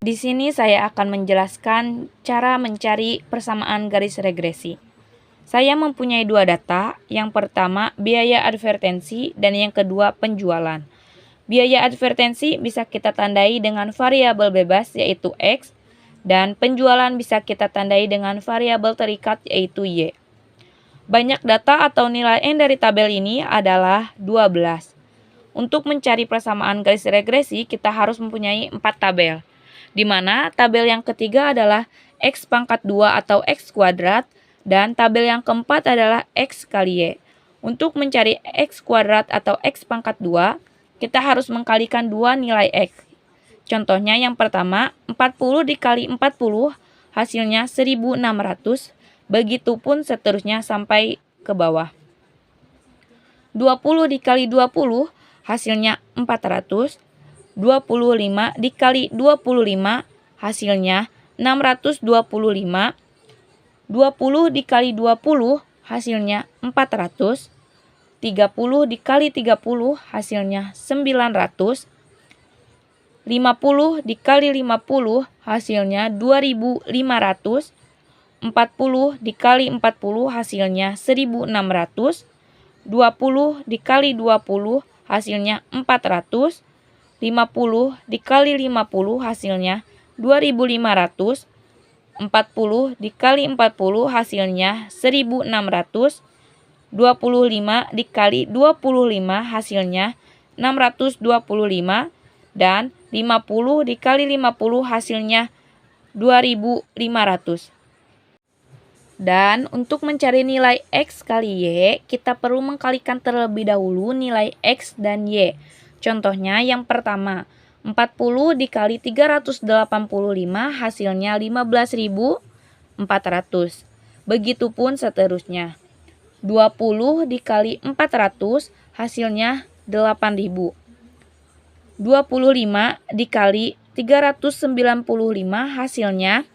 Di sini saya akan menjelaskan cara mencari persamaan garis regresi. Saya mempunyai dua data, yang pertama biaya advertensi dan yang kedua penjualan. Biaya advertensi bisa kita tandai dengan variabel bebas yaitu X, dan penjualan bisa kita tandai dengan variabel terikat yaitu Y. Banyak data atau nilai N dari tabel ini adalah 12. Untuk mencari persamaan garis regresi, kita harus mempunyai 4 tabel, di mana tabel yang ketiga adalah X pangkat 2 atau X kuadrat, dan tabel yang keempat adalah X kali Y. Untuk mencari X kuadrat atau X pangkat 2, kita harus mengkalikan dua nilai X. Contohnya yang pertama, 40 dikali 40 hasilnya 1600, begitupun seterusnya sampai ke bawah. 20 dikali 20 hasilnya 400, 25 dikali 25 hasilnya 625, 20 dikali 20 hasilnya 400, 30 dikali 30 hasilnya 900, 50 dikali 50 hasilnya 2500, 40 dikali 40 hasilnya 1600, 20 dikali 20 hasilnya 400, 50 dikali 50 hasilnya 2500, 40 dikali 40 hasilnya 1600, 25 dikali 25 hasilnya 625, dan 50 dikali 50 hasilnya 2500. Dan untuk mencari nilai X kali Y, kita perlu mengkalikan terlebih dahulu nilai X dan Y. Contohnya yang pertama, 40 dikali 385 hasilnya 15.400. Begitupun seterusnya. 20 dikali 400 hasilnya 8.000. 25 dikali 395 hasilnya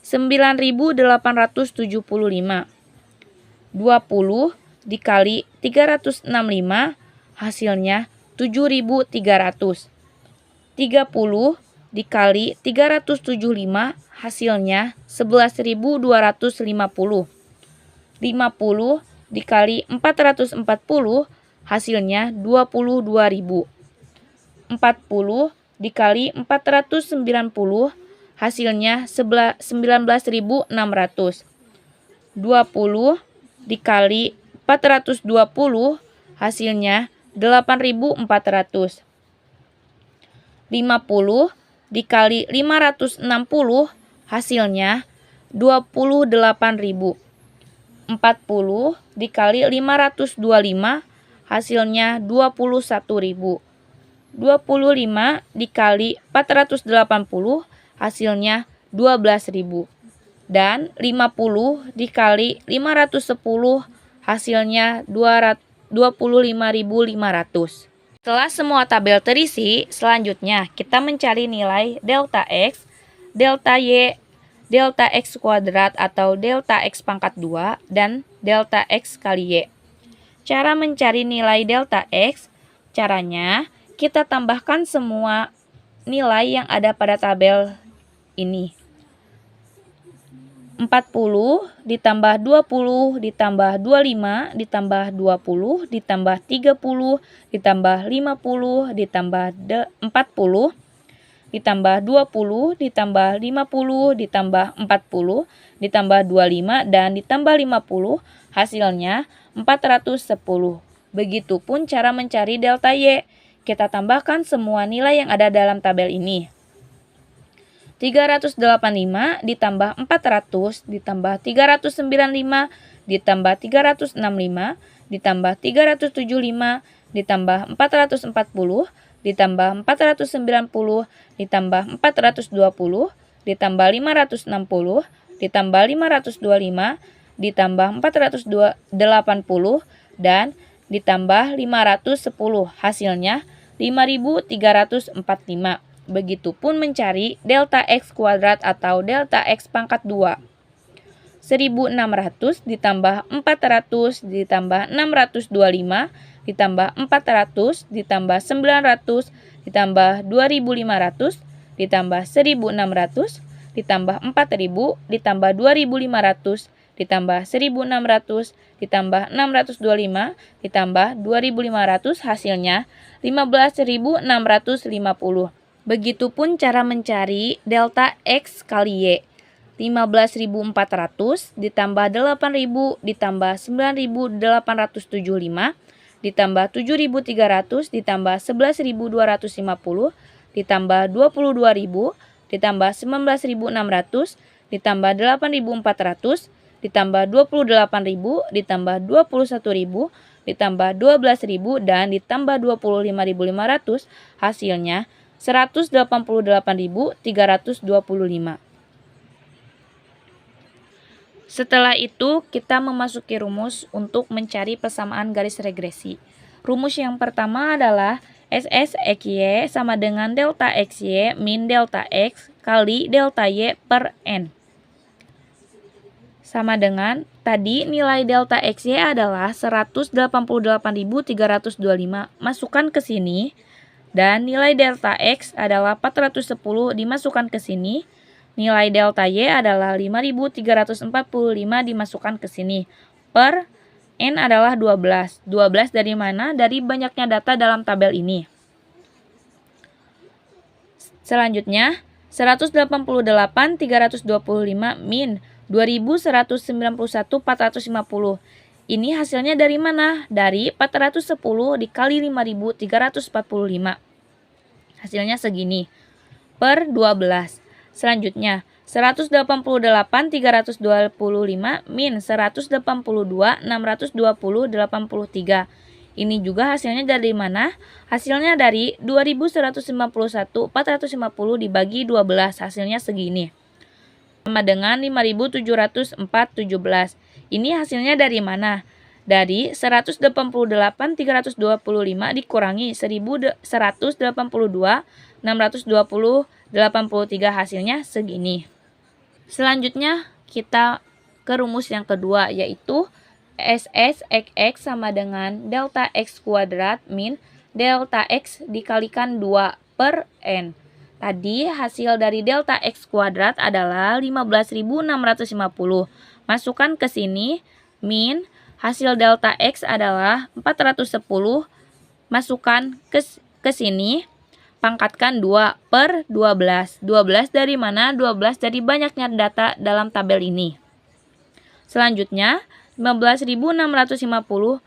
9.875. 20 dikali 365 hasilnya 7.300. 30 dikali 375 hasilnya 11.250. 50 dikali 440 hasilnya 22.000. 40 dikali 490 hasilnya 19.600. 20 dikali 420 hasilnya 8.400. 50 dikali 560 hasilnya 28.000. 40 dikali 525 hasilnya 21.000. 25 dikali 480 hasilnya 12.000. Dan 50 dikali 510 hasilnya 25.500. Setelah semua tabel terisi, selanjutnya kita mencari nilai delta X, delta Y, delta X kuadrat atau delta X pangkat 2, dan delta X kali Y. Cara mencari nilai delta X, caranya kita tambahkan semua nilai yang ada pada tabel ini. 40 ditambah 20 ditambah 25 ditambah 20 ditambah 30 ditambah 50 ditambah 40 ditambah 20 ditambah 50 ditambah 40 ditambah 25 dan ditambah 50 hasilnya 410. Begitupun cara mencari delta Y. Kita tambahkan semua nilai yang ada dalam tabel ini. 385 ditambah 400 ditambah 395 ditambah 365 ditambah 375 ditambah 440 ditambah 490 ditambah 420 ditambah 560 ditambah 525 ditambah 480 dan ditambah 510 hasilnya 5.345. Begitupun mencari delta X kuadrat atau delta X pangkat 2. 1.600 ditambah 400 ditambah 625 ditambah 400 ditambah 900 ditambah 2.500 ditambah 1.600, ditambah 4.000, ditambah 2.500, ditambah 1.600, ditambah 625, ditambah 2.500, hasilnya 15.650. Begitupun cara mencari delta X kali Y. 15.400 ditambah 8.000 ditambah 9.875 ditambah 7.300 ditambah 11.250 ditambah 22.000 ditambah 19.600 ditambah 8.400 ditambah 28.000 ditambah 21.000 ditambah 12.000 dan ditambah 25.500, hasilnya 188.325. Setelah itu, kita memasuki rumus untuk mencari persamaan garis regresi. Rumus yang pertama adalah SSXY sama dengan delta XY min delta X kali delta Y per N. Sama dengan, tadi nilai delta XY adalah 188.325, masukkan ke sini. Dan nilai delta X adalah 410, dimasukkan ke sini. Nilai delta Y adalah 5.345, dimasukkan ke sini. Per N adalah 12. 12 dari mana? Dari banyaknya data dalam tabel ini. Selanjutnya, 188.325 min 2.191.450. Ini hasilnya dari mana? Dari 410 dikali 5.345. Hasilnya segini. Per 12. Selanjutnya, 188.325 min 182.620.83. Ini juga hasilnya dari mana? Hasilnya dari 2.191.450 dibagi 12. Hasilnya segini. Sama dengan 5.704.17. Ini hasilnya dari mana? Dari 188.325 dikurangi 1.182.620.83, hasilnya segini. Selanjutnya kita ke rumus yang kedua, yaitu SSXX sama dengan delta X kuadrat min delta X dikalikan 2 per N. Tadi hasil dari delta X kuadrat adalah 15.650. Masukkan ke sini, min hasil delta X adalah 410. Masukkan ke sini, pangkatkan 2 per 12. 12 dari mana? 12 dari banyaknya data dalam tabel ini. Selanjutnya, 15.650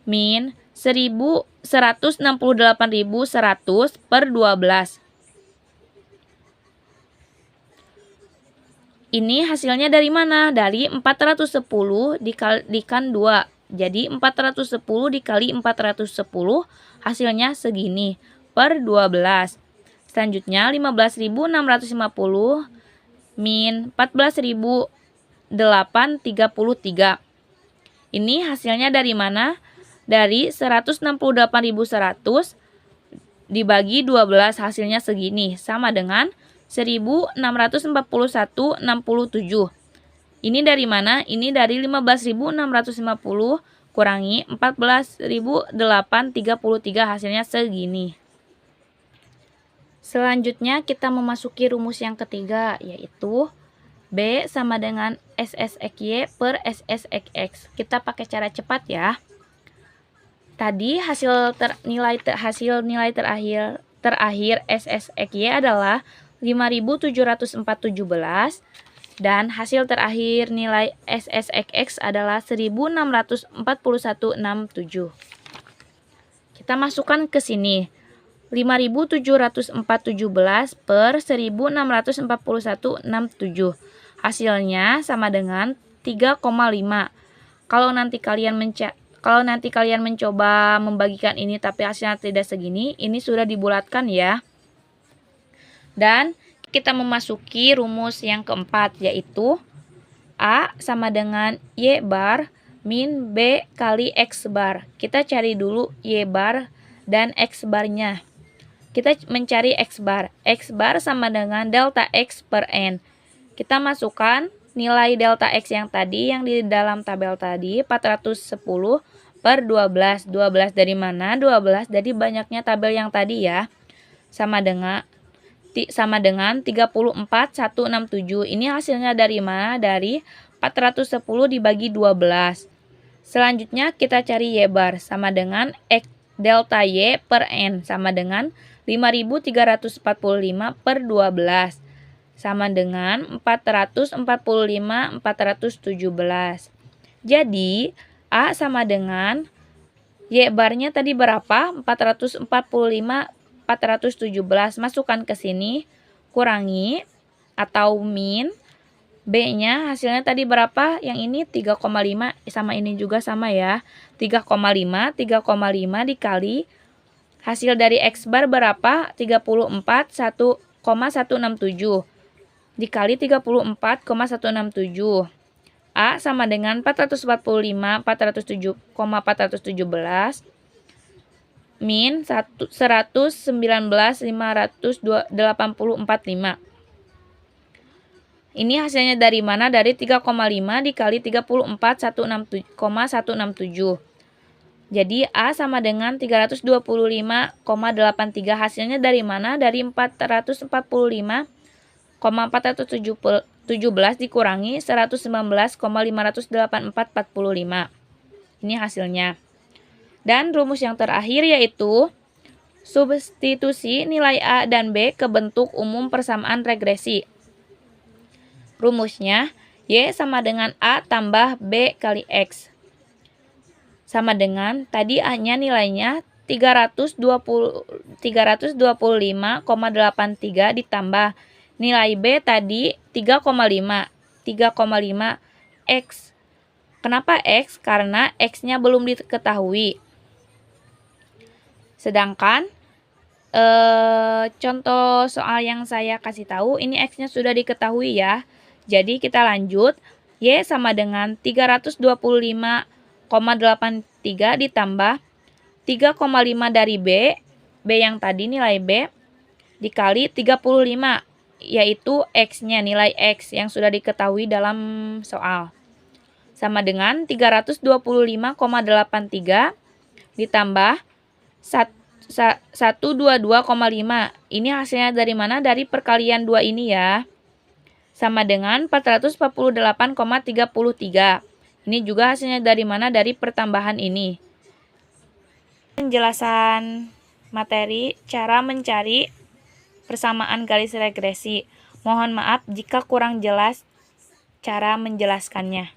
min 168.100 per 12. Ini hasilnya dari mana? Dari 410 dikalikan 2. Jadi 410 dikali 410 hasilnya segini per 12. Selanjutnya 15.650 min 14.833. Ini hasilnya dari mana? Dari 168.100 dibagi 12, hasilnya segini. Sama dengan 1.641,67. Ini dari mana? Ini dari 15.650 kurangi 14.833, hasilnya segini. Selanjutnya kita memasuki rumus yang ketiga, yaitu B sama dengan SSXY per SSXX. Kita pakai cara cepat ya. Tadi hasil nilai terakhir SSXY adalah 5.704.17 dan hasil terakhir nilai SSXX adalah 1.641.67. Kita masukkan ke sini 5.704.17 per 1.641.67. Hasilnya sama dengan 3,5. Kalau nanti kalian mencoba membagikan ini tapi hasilnya tidak segini, ini sudah dibulatkan ya. Dan kita memasuki rumus yang keempat, yaitu A sama dengan Y bar min B kali X bar. Kita cari dulu Y bar dan X barnya. Kita mencari X bar. X bar sama dengan delta X per N. Kita masukkan nilai delta X yang tadi, yang di dalam tabel tadi, 410 per 12. 12 dari mana? 12 dari banyaknya tabel yang tadi ya. Sama dengan sama dengan 34.167. Ini hasilnya dari mana? Dari 410 dibagi 12. Selanjutnya kita cari Y bar sama dengan X delta Y per N sama dengan 5345 per 12 sama dengan 445/417. Jadi A sama dengan Y barnya tadi berapa? 445/417. Masukkan ke sini, kurangi atau min. B-nya hasilnya tadi berapa? Yang ini 3,5 sama ini juga sama ya. 3,5 dikali hasil dari X bar berapa? 34,167 dikali 34,167. A sama dengan 445/417 min 119.584,5. Ini hasilnya dari mana? Dari 3,5 dikali 34,167. Jadi A sama dengan 325,83. Hasilnya dari mana? Dari 445,417 dikurangi 119,584,45. Ini hasilnya. Dan rumus yang terakhir yaitu substitusi nilai A dan B ke bentuk umum persamaan regresi. Rumusnya Y sama dengan A tambah B kali X. Sama dengan tadi A-nya nilainya 325,83 ditambah nilai B tadi 3,5 X. Kenapa X? Karena X-nya belum diketahui. Sedangkan contoh soal yang saya kasih tahu ini X-nya sudah diketahui ya. Jadi kita lanjut. Y sama dengan 325,83 ditambah 3,5 dari B. B yang tadi nilai B dikali 35 yaitu X-nya, nilai X yang sudah diketahui dalam soal. Sama dengan 325,83 ditambah 122,5. Ini hasilnya dari mana? Dari perkalian 2 ini ya. Sama dengan 448,33. Ini juga hasilnya dari mana? Dari pertambahan ini. Penjelasan materi cara mencari persamaan garis regresi. Mohon maaf jika kurang jelas cara menjelaskannya.